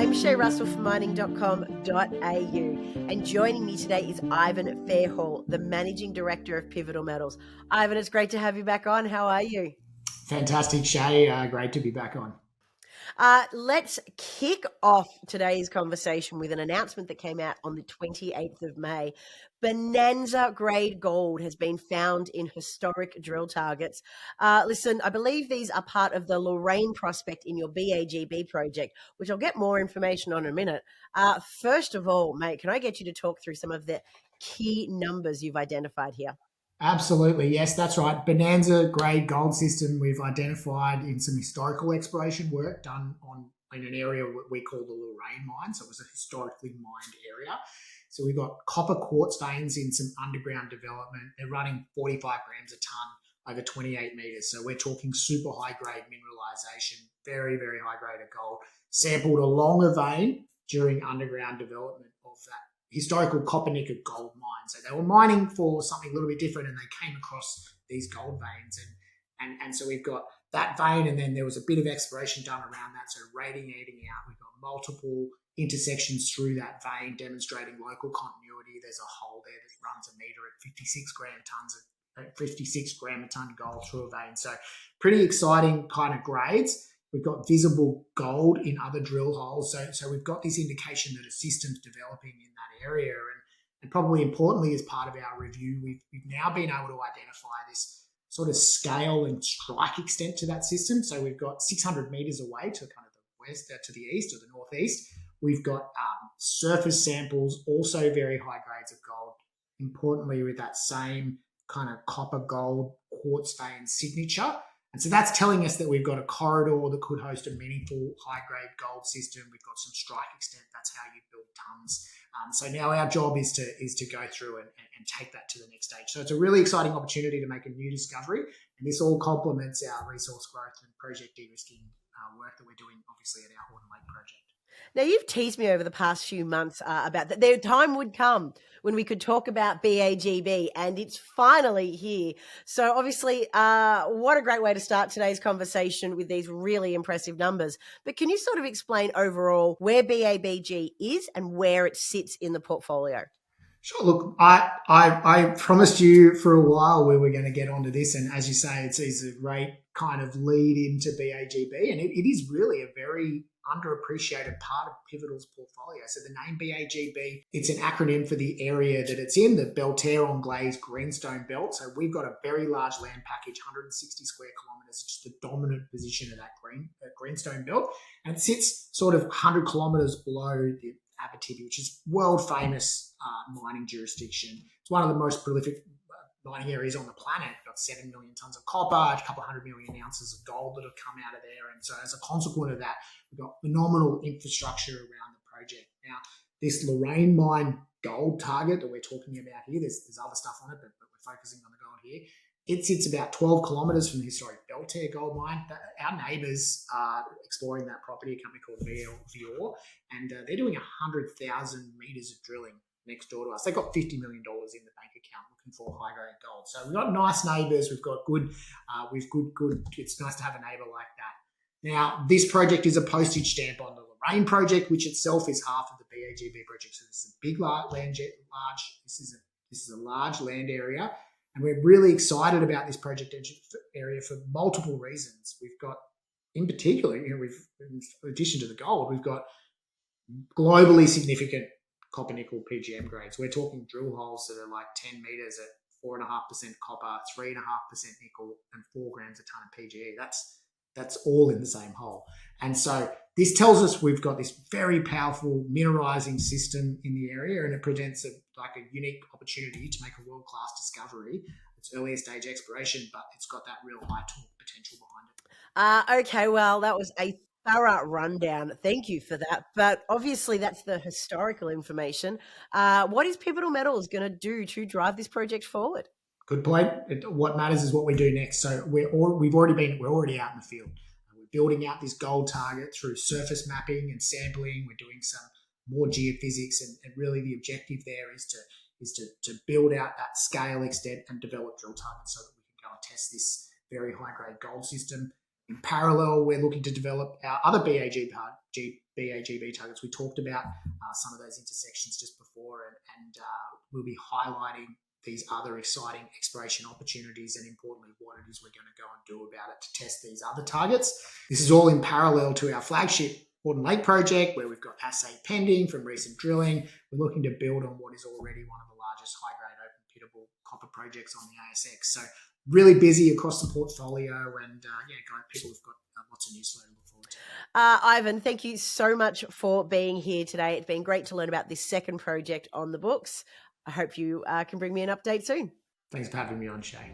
I'm Shay Russell from mining.com.au, and joining me today is Ivan Fairhall, the Managing Director of Pivotal Metals. Ivan, it's great to have you back on. How are you? Fantastic, Shay. Great to be back on. Let's kick off today's conversation with an announcement that came out on the 28th of May. Bonanza-grade gold has been found in historic drill targets. Listen, I believe these are part of the Lorraine prospect in your BAGB project, which I'll get more information on in a minute. First of all, mate, can I get you to talk through some of the key numbers you've identified here? Absolutely. Yes, that's right. Bonanza-grade gold system we've identified in some historical exploration work done in an area we call the Lorraine mine. So it was a historically mined area. So we've got copper quartz veins in some underground development. They're running 45 grams a tonne over 28 metres. So we're talking super high-grade mineralisation, very, very high grade of gold, sampled along a vein during underground development of that historical copper nickel gold mine. So they were mining for something a little bit different, and they came across these gold veins, and so we've got that vein, and then there was a bit of exploration done around that. So radiating out, we've got multiple intersections through that vein demonstrating local continuity. There's a hole there that runs a metre at 56 gram a tonne gold through a vein. So pretty exciting kind of grades. We've got visible gold in other drill holes. So we've got this indication that a system's developing in that area. And probably importantly, as part of our review, we've now been able to identify this sort of scale and strike extent to that system. So we've got 600 metres away to kind of the west, to the east or the northeast. We've got surface samples, also very high grades of gold. Importantly, with that same kind of copper gold quartz vein signature. And so that's telling us that we've got a corridor that could host a meaningful high-grade gold system. We've got some strike extent. That's how you build tons. So now our job is to go through and take that to the next stage. So it's a really exciting opportunity to make a new discovery. And this all complements our resource growth and project de-risking work that we're doing, obviously, at our Horden Lake project. Now, you've teased me over the past few months about that. The time would come when we could talk about BAGB, and it's finally here. So obviously, what a great way to start today's conversation with these really impressive numbers. But can you sort of explain overall where BABG is and where it sits in the portfolio? Sure. Look, I promised you for a while we were going to get onto this, and as you say, it's a great kind of lead into BAGB, and it is really a very underappreciated part of Pivotal's portfolio. So the name BAGB, it's an acronym for the area that it's in, the Belleterre-Angliers Greenstone Belt. So we've got a very large land package, 160 square kilometres, just the dominant position of that Greenstone Belt, and it sits sort of 100 kilometres below the Abitibi, which is world famous mining jurisdiction. It's one of the most prolific mining areas on the planet. We've got 7 million tonnes of copper, a couple of 100 million ounces of gold that have come out of there. And so as a consequence of that, we've got phenomenal infrastructure around the project. Now, this Lorraine mine gold target that we're talking about here, there's other stuff on it, but we're focusing on the gold here. It sits about 12 kilometres from the historic Belleterre gold mine. Our neighbours are exploring that property, a company called Vior, and they're doing 100,000 metres of drilling next door to us. They've got $50 million in the bank account looking for high-grade gold. So we've got nice neighbours. We've got good. It's nice to have a neighbour like that. Now, this project is a postage stamp on the Lorraine project, which itself is half of the BAGB project. So this is a big land. This is a large land area. And we're really excited about this project area for multiple reasons. We've got, in particular, in addition to the gold, we've got globally significant copper nickel PGM grades. We're talking drill holes that are like 10 metres at 4.5% copper, 3.5% nickel, and 4 grams a tonne of PGE. That's all in the same hole. And so this tells us we've got this very powerful mineralising system in the area, and it presents a unique opportunity to make a world-class discovery. It's earlier stage exploration, but it's got that real high torque potential behind it. Okay, well, that was a thorough rundown. Thank you for that. But obviously, that's the historical information. What is Pivotal Metals going to do to drive this project forward? Good point. What matters is what we do next. So we're already out in the field. We're building out this gold target through surface mapping and sampling. We're doing some more geophysics, and really the objective there is to build out that scale extent and develop drill targets so that we can go and test this very high grade gold system. In parallel, we're looking to develop our other BAGB targets. We talked about some of those intersections just before, and we'll be highlighting these other exciting exploration opportunities and, importantly, what it is we're going to go and do about it to test these other targets. This is all in parallel to our flagship Horden Lake project, where we've got assay pending from recent drilling. We're looking to build on what is already one of the largest high-grade open pittable copper projects on the ASX. So really busy across the portfolio, and people have got lots of news flow to look forward to. Ivan, thank you so much for being here today. It's been great to learn about this second project on the books. I hope you can bring me an update soon. Thanks for having me on, Shay.